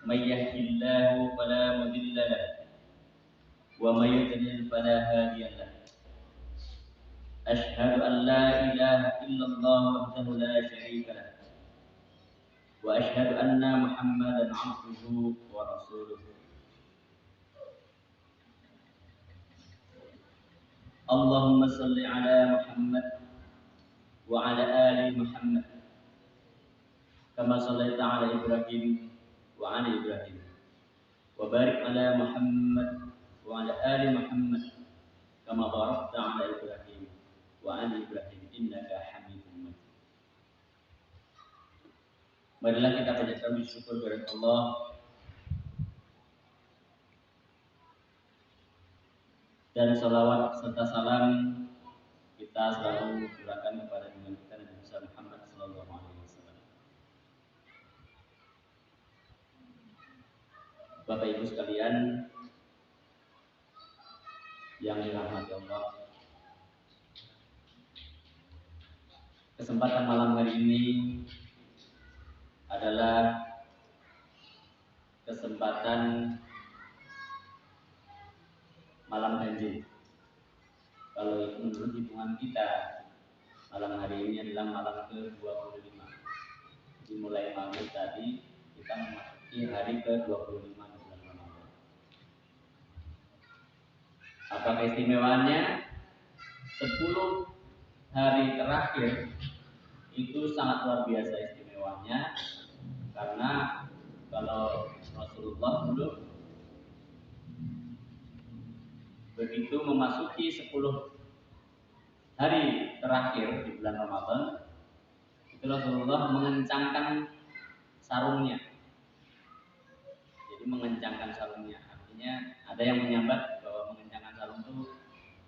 من يهد الله فلا مضل له ومن يضلل فلا هادي له. أشهد أن لا إله إلا الله وحده لا شريك له وأشهد أن محمدا عبده ورسوله. اللهم صل على محمد وعلى آل محمد كما صليت على إبراهيم وعلى إبراهيم وبارك على محمد وعلى آل محمد كما باركت على إبراهيم وعلى إبراهيم إنك حميد مجيد. Marilah kita panjatkan syukur kepada Allah dan salawat serta salam kita selalu curahkan kepada junjungan kita Nabi Muhammad sallallahu alaihi wasallam. Bapak Ibu sekalian yang dirahmati Allah, kesempatan malam hari ini adalah kesempatan malam ganjil. Kalau menurut hitungan kita, malam hari ini adalah malam ke-25. Jadi mulai maghrib tadi kita memasuki hari ke-25 bulan Ramadan. Apa keistimewaannya? 10 hari terakhir itu sangat luar biasa istimewanya, karena kalau Rasulullah dulu begitu memasuki 10 hari terakhir di bulan Ramadan, itu Rasulullah mengencangkan sarungnya. Jadi mengencangkan sarungnya, artinya ada yang menyambat bahwa mengencangkan sarung itu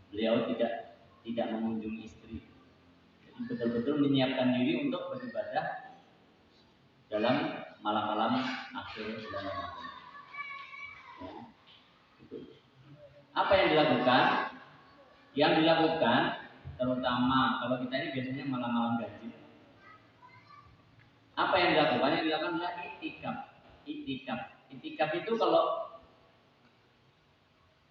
beliau tidak mengunjungi istri. Jadi betul-betul menyiapkan diri untuk beribadah dalam malam-malam akhir bulan Ramadan. Ya, gitu. Apa yang dilakukan? Yang dilakukan terutama kalau kita ini biasanya malam-malam ganjil. Apa yang dilakukan? Yang dilakukan adalah itikaf. Itikaf itu kalau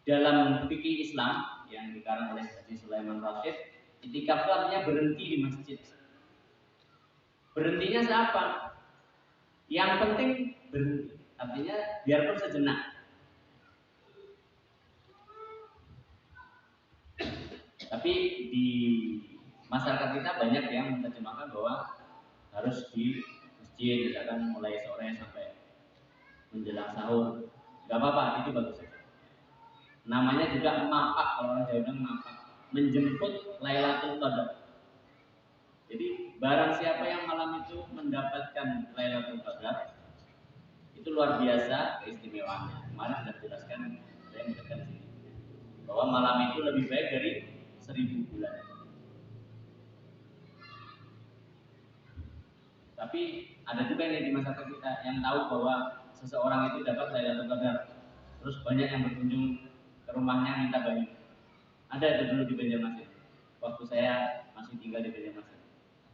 dalam fikih Islam yang dikarang oleh Haji Sulaiman Rasyid, itikaf itu artinya berhenti di masjid. Berhentinya siapa? Yang penting berhenti. Artinya biarpun sejenak. Tapi di masyarakat kita banyak yang menerjemahkan bahwa harus di masjid, misalkan mulai sore sampai menjelang sahur. Gak apa-apa, itu bagus saja. Namanya juga mapak, kalau orang Jawa bilang mapak, menjemput Lailatul Qadar. Jadi barang siapa yang malam itu mendapatkan Lailatul Qadar, itu luar biasa keistimewaannya. Kemarin sudah dijelaskan, saya menjelaskan di sini bahwa malam itu lebih baik dari 1000 bulan. Tapi ada juga yang di masyarakat kita yang tahu bahwa seseorang itu dapat Lailatul Qadar, terus banyak yang berkunjung ke rumahnya minta banyak. Ada itu dulu di Banjarmasin, waktu saya masih tinggal di Banjarmasin.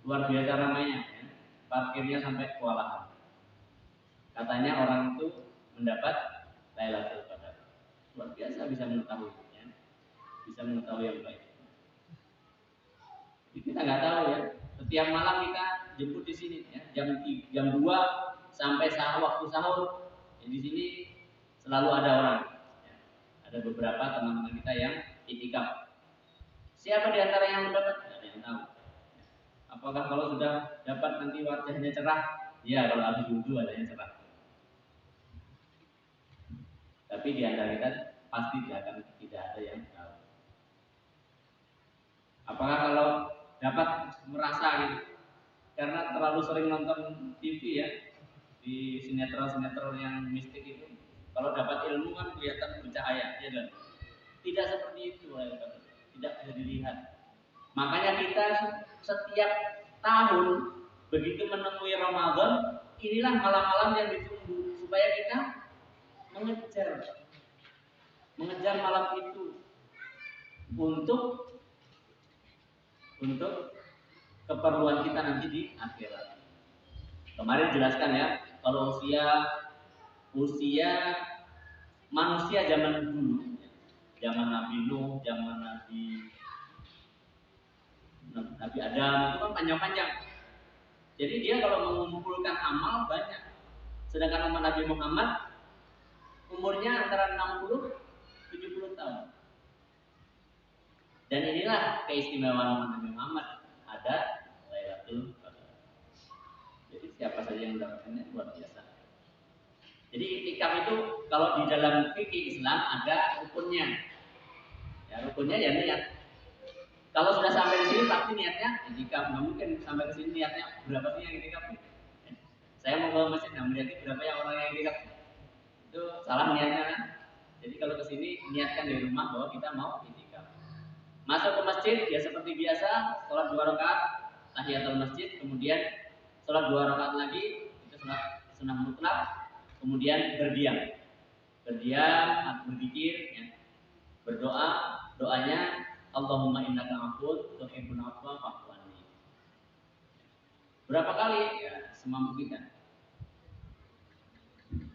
Luar biasa ramainya, ya. Parkirnya sampai kewalahan. Katanya orang itu mendapat Lailatul Qadar. Luar biasa bisa mengetahui, ya. Bisa mengetahui yang baik. Jadi kita nggak tahu ya. Setiap malam kita jemput di sini, ya. Jam 2 sampai waktu sahur. Ya, di sini selalu ada orang. Ya. Ada beberapa teman-teman kita yang itikaf. Siapa di antara yang mendapat? Tidak ada yang tahu. Apakah kalau sudah dapat nanti wajahnya cerah? Ya, kalau habis wudhu wajahnya cerah. Tapi di antara kita pasti tidak ada yang tahu. Apakah kalau dapat merasa gitu, karena terlalu sering nonton TV ya, di sinetron-sinetron yang mistik itu, kalau dapat ilmu kan kelihatan bercahaya, ya kan? Tidak seperti itu, tidak bisa dilihat. Makanya kita setiap tahun begitu menemui Ramadan, inilah malam-malam yang ditunggu supaya kita mengejar malam itu untuk keperluan kita nanti di akhirat. Kemarin jelaskan ya, kalau usia usia manusia zaman dulu, zaman Nabi Nuh, zaman Nabi Adam itu kan panjang-panjang. Jadi dia kalau mengumpulkan amal banyak. Sedangkan umat Nabi Muhammad umurnya antara 60-70 tahun. Dan inilah keistimewaan umat Nabi Muhammad, ada Lailatul Qadar. Jadi siapa saja yang mendapatkannya luar biasa. Jadi iktikaf itu kalau di dalam fikih Islam ada rukunnya. Ya, rukunnya ya niat. Kalau sudah sampai di sini pasti niatnya iktikaf. Nggak mungkin sampai ke sini niatnya berapa sih yang iktikaf? Saya mau ke masjid, nah melihat berapa yang orang yang iktikaf. Itu salah niatnya kan. Jadi kalau ke sini niatkan dari rumah bahwa kita mau iktikaf. Masuk ke masjid ya seperti biasa, sholat 2 rakaat tahiyatul masjid, kemudian sholat 2 rakaat lagi, itu sholat sunnah mutlak, kemudian berdiam atau berzikir, ya. Berdoa, doanya Allahumma innaka afuwwun tuhibbul afwa fa'fu anni. Berapa kali? Ya, semampu kita.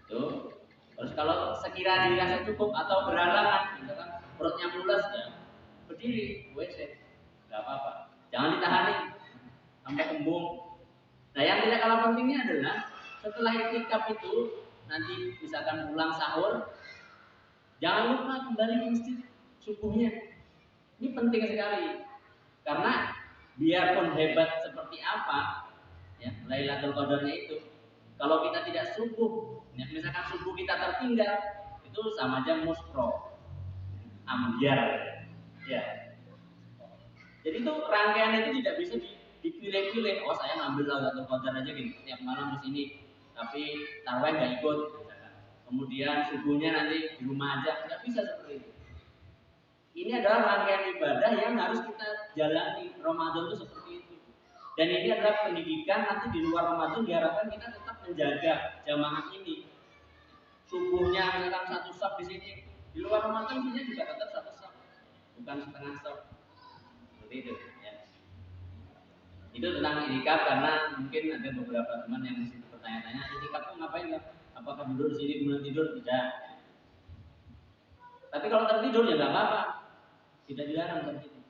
Tuh. Terus kalau sekiranya dirasa cukup atau berhalangan, misalkan perutnya mules, ya berdiri, WC, nggak apa-apa. Jangan ditahani sampai kembung. Nah, yang tidak kalah pentingnya adalah setelah iktikaf itu nanti misalkan pulang sahur, jangan lupa kembali ke masjid subuhnya. Ini penting sekali karena biarpun hebat seperti apa, ya Lailatul Qadarnya itu, kalau kita tidak subuh, ya, misalkan subuh kita tertinggal, itu sama aja muspro, ambiar. Ya, jadi itu rangkaian itu tidak bisa dipilih-pilih. Oh saya ngambil Lailatul Qadar aja gitu, tiap malam di sini, tapi tarawih nggak ikut. Kemudian subuhnya nanti di rumah aja, nggak bisa seperti itu. Ini adalah rangkaian ibadah yang harus kita jalani. Ramadan itu seperti itu. Dan ini adalah pendidikan nanti di luar Ramadan diharapkan kita tetap menjaga jamaah ini. Subuhnya misalkan 1 shaf di sini, di luar Ramadan juga tetap 1 shaf, bukan setengah shaf. Seperti itu ya. Itu tentang itikaf karena mungkin ada beberapa teman yang masih bertanya-tanya itikaf itu ngapain ya? Apakah duduk di sini kemudian tidur? Tidak. Tapi kalau tertidur ya nggak apa-apa, tidak dilarang tertidur.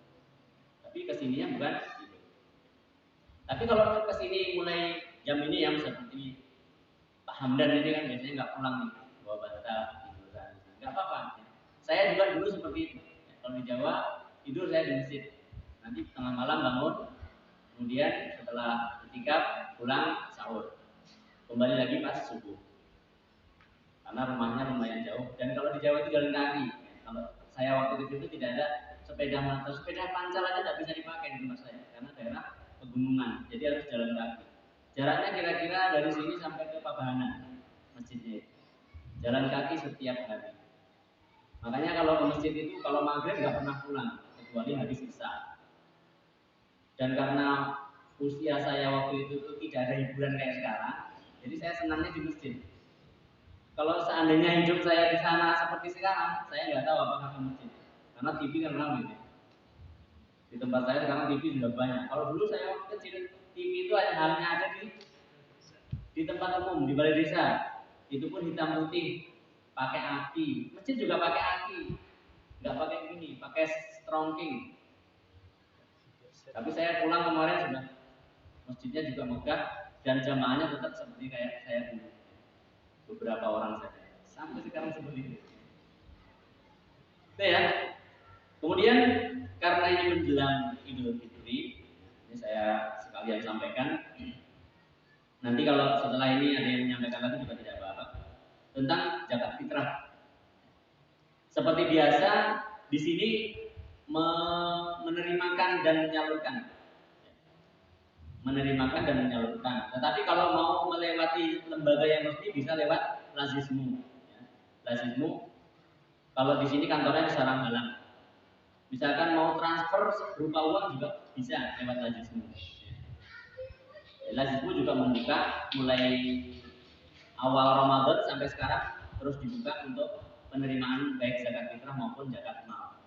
Tapi kesininya bukan tidur. Tapi kalau kesini mulai jam ini yang seperti Pak Hamdan ini kan biasanya nggak pulang nih, bawa bantal tiduran, nggak apa-apa. Saya juga dulu seperti itu. Kalau di Jawa tidur saya di masjid. Nanti tengah malam bangun, kemudian setelah itikaf pulang sahur, kembali lagi pas subuh. Karena rumahnya lumayan jauh. Dan kalau di Jawa itu jalan kaki. Kalau saya waktu itu tidak ada sepeda motor, sepeda pancal aja tidak bisa dipakai di rumah saya karena daerah pegunungan. Jadi harus jalan kaki. Jaraknya kira-kira dari sini sampai ke Pabahanan masjidnya. Jalan kaki setiap hari. Makanya kalau ke masjid itu kalau maghrib nggak pernah pulang kecuali habis isya. Dan karena usia saya waktu itu tuh tidak ada hiburan kayak sekarang, jadi saya senangnya di masjid. Kalau seandainya hidup saya di sana seperti sekarang, saya nggak tahu apakah ke masjid. Karena TV kan ramai. Di tempat saya sekarang TV sudah banyak. Kalau dulu saya waktu kecil, TV itu hanya ada di tempat umum, di balai desa. Itu pun hitam putih, pakai aki. Masjid juga pakai aki, nggak pakai gini, pakai strongking. Tapi saya pulang kemarin sudah masjidnya juga megah dan jamaahnya tetap seperti kayak saya dulu. Beberapa orang saja. Sampai sekarang seperti itu. Itu ya. Kemudian karena ini menjelang Idul Fitri, ini saya sekalian sampaikan. Nanti kalau setelah ini ada yang menyampaikan lagi juga tidak apa-apa tentang zakat fitrah. Seperti biasa di sini menerimakan dan menyalurkan. Menerimakan dan menyalurkan. Tetapi kalau mau melewati lembaga yang resmi bisa lewat lazismu. Lazismu. Kalau di sini kantornya di Sarang-Halang. Misalkan mau transfer berupa uang juga bisa lewat lazismu. Lazismu juga membuka mulai awal Ramadan sampai sekarang terus dibuka untuk penerimaan baik zakat fitrah maupun zakat mal.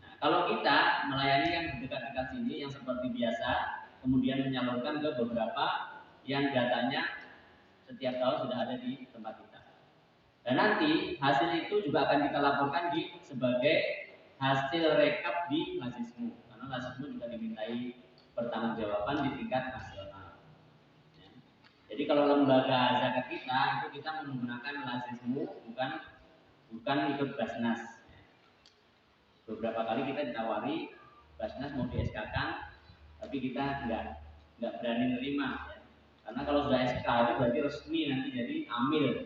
Nah, kalau kita melayani yang dekat-dekat sini yang seperti biasa, kemudian menyalurkan ke beberapa yang datanya setiap tahun sudah ada di tempat kita. Dan nanti hasil itu juga akan kita laporkan sebagai hasil rekap di Majlismu, karena Majlismu juga dimintai pertanggungjawaban di tingkat nasional. Ya. Jadi kalau lembaga zakat kita itu kita menggunakan Majlismu, bukan ikut Basnas. Beberapa kali kita ditawari Basnas mau di SK-kan, tapi kita nggak berani nerima. Ya. Karena kalau sudah SK itu berarti resmi nanti jadi amil.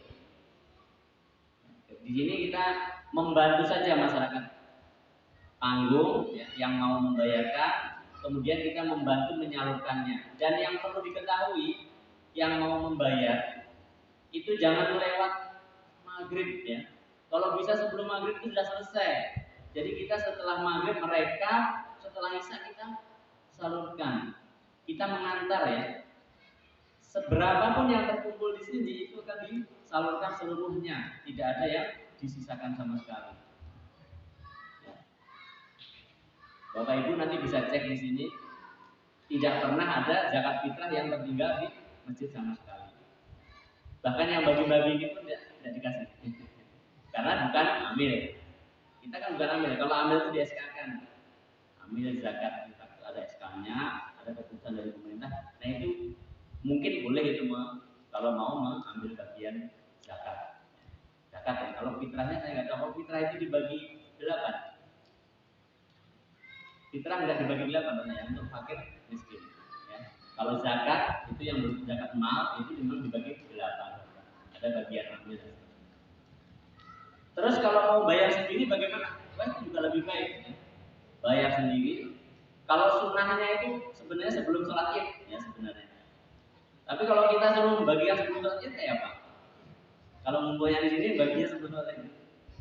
Di sini kita membantu saja masyarakat panggung ya, yang mau membayarkan, kemudian kita membantu menyalurkannya. Dan yang perlu diketahui, yang mau membayar itu jangan lewat maghrib ya. Kalau bisa sebelum maghrib itu sudah selesai. Jadi kita setelah maghrib mereka, setelah isya kita salurkan. Kita mengantar ya. Seberapapun yang terkumpul di sini itu akan disalurkan seluruhnya, tidak ada yang disisakan sama sekali. Ya. Bapak Ibu nanti bisa cek di sini, tidak pernah ada zakat fitrah yang tertinggal di masjid sama sekali. Bahkan yang bagi-bagi ini pun tidak dikasih, karena bukan amil. Kita kan bukan amil. Kalau amil itu di SK-kan, amil zakat ada SK-nya, ada keputusan dari pemerintah. Nah itu mungkin boleh itu kalau mau mengambil bagian zakat. Zakat ya. Kalau fitrahnya saya nggak tahu. Fitrah itu dibagi 8. Fitrah nggak dibagi 8 ya, untuk fakir miskin. Ya. Kalau zakat itu yang zakat mal itu memang dibagi 8. Ada bagian ambil. Terus kalau mau bayar sendiri bagaimana? Wah, itu juga lebih baik. Ya. Bayar sendiri. Kalau sunnahnya itu sebenarnya sebelum sholat id ya sebenarnya. Tapi kalau kita suruh membagikan sebelum sholat id kayak apa? Kalau ngumpulnya di sini baginya sebelum sholat id,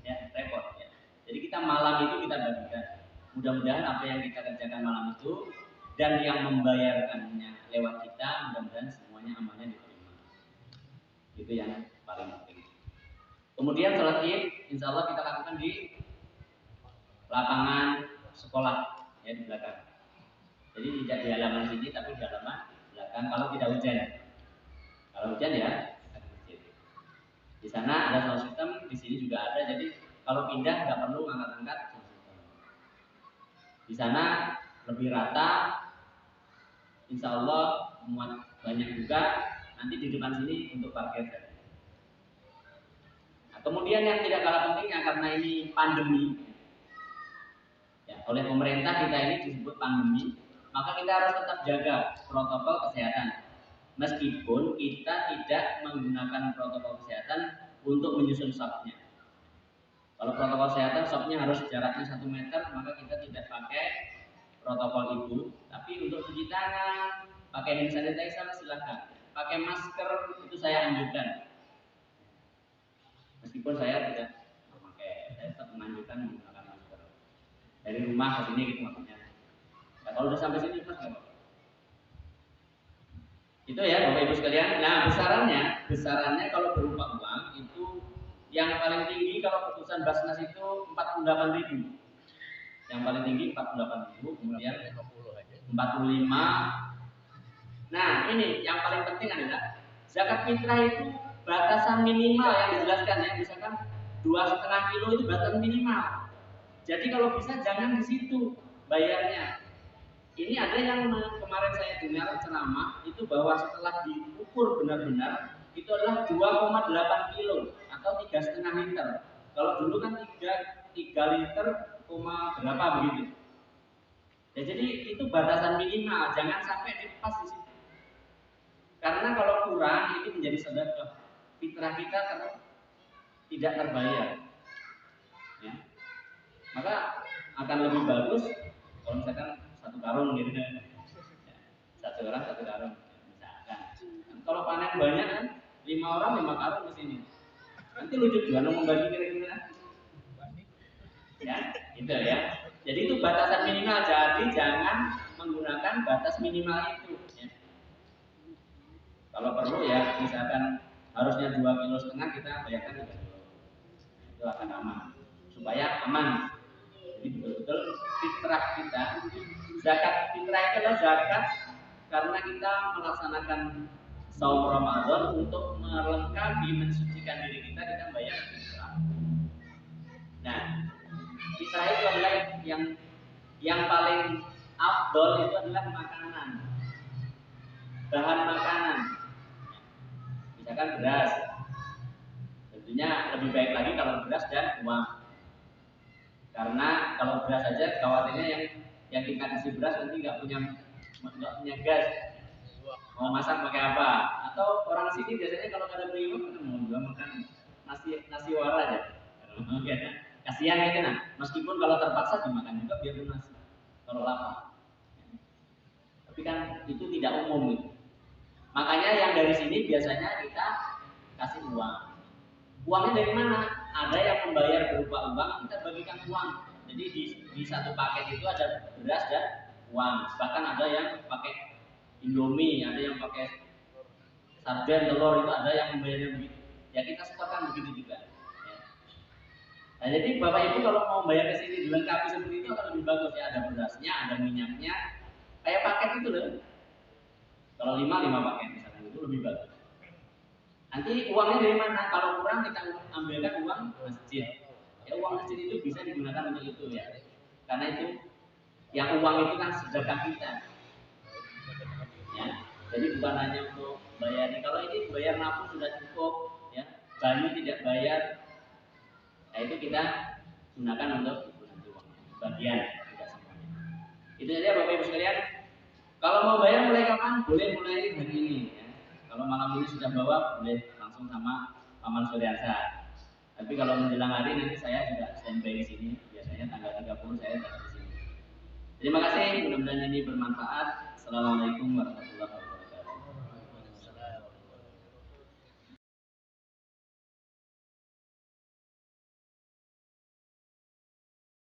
ya repot ya. Jadi kita malam itu kita bagikan. Mudah-mudahan apa yang kita kerjakan malam itu dan yang membayarkannya lewat kita, mudah-mudahan semuanya amalnya diterima. Itu yang paling penting. Kemudian sholat id, insya Allah kita lakukan di lapangan sekolah ya di belakang. Jadi tidak di halaman sini tapi di halaman belakang kalau tidak hujan. Kalau hujan ya di masjid. Di sana ada sound system, di sini juga ada. Jadi kalau pindah nggak perlu angkat-angkat sound system. Di sana lebih rata, insya Allah muat banyak juga. Nanti di depan sini untuk parkir saja. Nah, kemudian yang tidak kalah pentingnya karena ini pandemi, ya, oleh pemerintah kita ini disebut pandemi, maka kita harus tetap jaga protokol kesehatan. Meskipun kita tidak menggunakan protokol kesehatan untuk menyusun shopnya. Kalau protokol kesehatan shopnya harus jaraknya 1 meter, maka kita tidak pakai protokol itu. Tapi untuk cuci tangan, pakai hand sanitizer silakan. Pakai masker itu saya anjurkan. Meskipun saya tidak memakai, saya tetap menganjurkan menggunakan masker. Dari rumah ke sini gitu maksudnya. Nah, kalau udah sampai sini pas nggak apa-apa. Itu ya Bapak Ibu sekalian. Nah besarannya kalau berupa uang itu yang paling tinggi kalau keputusan Basnas itu 48.000. Yang paling tinggi 48.000, kemudian 45. Nah ini yang paling penting adalah zakat fitrah itu batasan minimal yang dijelaskan ya, misalkan 2,5 kilo itu batasan minimal. Jadi kalau bisa jangan di situ bayarnya. Ini ada yang kemarin saya dengar ceramah itu bahwa setelah diukur benar-benar itu adalah 2,8 kilo atau 3,5 liter. Kalau dulu kan 3 liter, berapa begitu. Ya, jadi itu batasan minimal, jangan sampai dilepas di situ. Karena kalau kurang itu menjadi sedekah. Fitrah kita tidak terbayar. Ya. Maka akan lebih bagus kalau misalkan 1 karung gitu ya. 1 orang 1 karung misalkan. Kalau panen banyak kan 5 orang 5 karung ke sini. Nanti lucu juga membagi kira-kira. Ya, gitu ya. Jadi itu batasan minimal. Jadi jangan menggunakan batas minimal itu. Ya. Kalau perlu ya, misalkan harusnya 2,5 kilo kita bayarkan 3 kilo. Itu akan aman. Supaya aman. Jadi betul-betul fitrah kita. Zakat fitrah itu adalah zakat karena kita melaksanakan saum Ramadan untuk melengkapi mensucikan diri kita bayar Nah, fitrah itu adalah yang paling afdol itu adalah makanan, bahan makanan. Misalkan beras, tentunya lebih baik lagi kalau beras dan uang. Karena kalau beras saja khawatirnya yang kita kasih beras nanti nggak punya gas. Mau masak pakai apa? Atau orang sini biasanya kalau ada beli uang mau juga makan nasi wara aja. Kasihan gitu nah. Meskipun kalau terpaksa dimakan juga biar nasi. Kalau lapar. Tapi kan itu tidak umum gitu. Makanya yang dari sini biasanya kita kasih uang. Uangnya dari mana? Ada yang membayar berupa uang, kita bagikan uang. Jadi di satu paket itu ada beras dan uang. Bahkan ada yang pakai Indomie, ada yang pakai sarden, telur, itu ada yang membayarnya begitu. Ya kita setorkan begitu juga. Ya. Nah, jadi Bapak Ibu kalau mau bayar ke sini dilengkapi seperti itu akan lebih bagus ya. Ada berasnya, ada minyaknya, kayak paket itu loh. Kalau 5 paket misalnya itu lebih bagus. Nanti uangnya dari mana? Kalau kurang kita ambilkan uang masjid. Ya uang masjid itu bisa digunakan untuk itu ya. Karena itu yang uang itu kan sedekah kita. Ya. Jadi bukan hanya untuk bayar. Kalau ini bayar nafsu sudah cukup, ya. Banyu tidak bayar. Nah itu kita gunakan untuk bagian, tidak semuanya. Itu saja Bapak Ibu sekalian. Kalau mau bayar mulai kapan? Boleh mulai hari ini. Ya. Kalau malam ini sudah bawa, boleh langsung sama Paman Suryansa. Tapi kalau menjelang hari nanti saya juga standby di sini. Biasanya tanggal 30 saya datang di sini. Terima kasih, mudah-mudahan ini bermanfaat. Assalamualaikum warahmatullahi wabarakatuh.